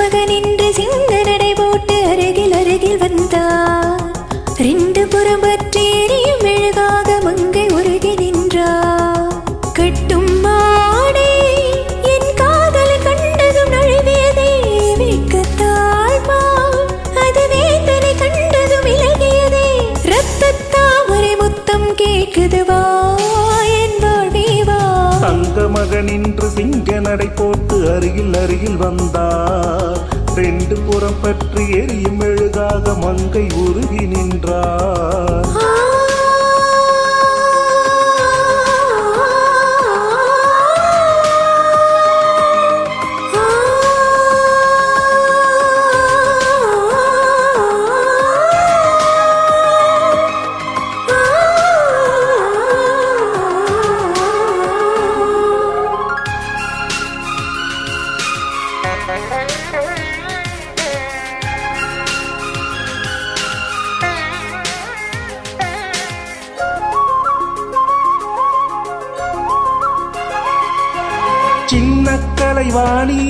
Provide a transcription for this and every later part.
மகன் என்று சிங்க நடை போட்டு அருகில் அருகில் வந்தார். ரெண்டு புறம் பற்றி எரியும் மெழுகாக மங்கை உருகி நின்றார். கட்டும் மாடே என் காதல் கண்டதும் நழுவியதே வெட்கத்தாழ்வாள் அது வேதனை கண்டதும் விலகியதே. ரத்தத்தாமரை முத்தம் கேட்குது வா என் வாழ்வே வா. தங்க மகன் என்று சிங்க நடை போட்டு அருகில் அருகில் வந்தார். ரெண்டு புறம் பற்றி எரியும் மெழுகாக மங்கை உருகி நின்றார். சின்ன கலைவாணி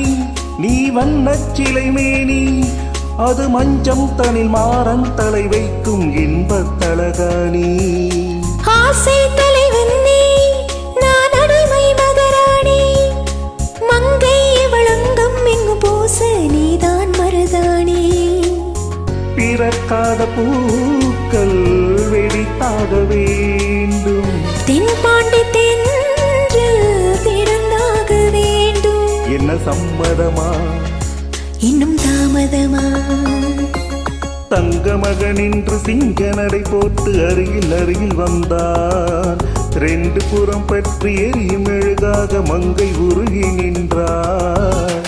நீ வண்ணச் சிலை மேனி அது மஞ்சம் தனில் மாறன் தலை வைக்கும் இன்பத் தலகாணி. ஆசை தலைவன் நீ நான் அடிமை மகராணி மங்கை வழங்கம் எங்கு போச நீதான் மருதாணி. பிறக்காத பூக்கள் வெடித்தாக வேண்டும் தென்பாண்டி தென்றில் திறந்தாக வேண்டும். என்ன சம்மதமா இன்னும் தாமதமா. தங்க மகன் என்று சிங்க நடை போட்டு அருகில் அருகில் வந்தான். ரெண்டு புறம் பற்றி எரியும் மெழுகாக மங்கை உருகி நின்றார்.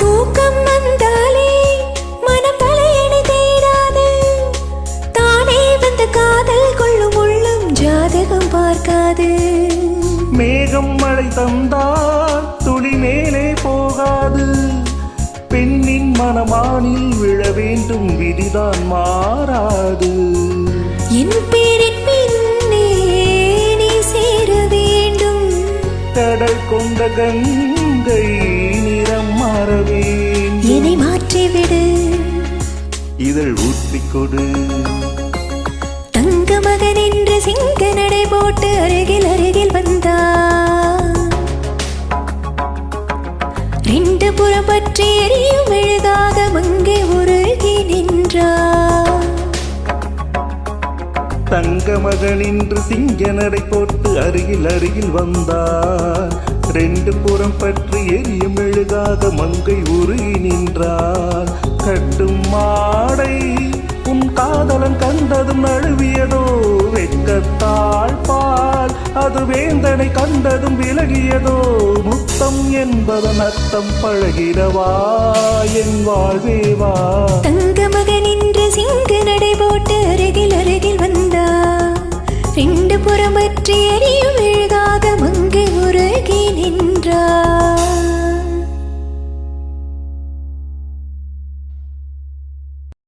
தூக்கம் வந்தாலே மனம் தலையணை தேடாது தானே வந்த காதல் கொள்ளும் உள்ளம் ஜாதகம் பார்க்காது. மேகம் மழை தந்தால் துளி மேலே போகாது பெண்ணின் மனமானில் விழ வேண்டும் விதிதான் மாறாது. என் பேரின் பின்னே நீ சேர வேண்டும் கடல் கொண்ட கங்கை நிறம் மாற வேண்டும். என்னை மாற்றிவிடு இதழ் ஊற்றிக் கொடு. தங்க மகன் என்று சிங்க நடை போட்டு அருகில் அருகில் வந்தார். ரெண்டு புறம் பற்றி எரியும் மெழுகாக மங்கை உருகி நின்றார். தங்க மகன் என்று சிங்க நடை போட்டு அருகில் அருகில் வந்தார். ரெண்டு புறம் பற்றி எரியும் மெழுகாக மங்கை உருகி நின்றார். கட்டும் மாடை உன் காதலன் கண்டதும் நழுவியதோ வெட்கத்தாழ்பால் அது வேந்தனை கண்டதும் விலகியதோ. முத்தம் என்பதன் அர்த்தம் பழகிறவா என் வாழ்வேவா. தங்க மகன்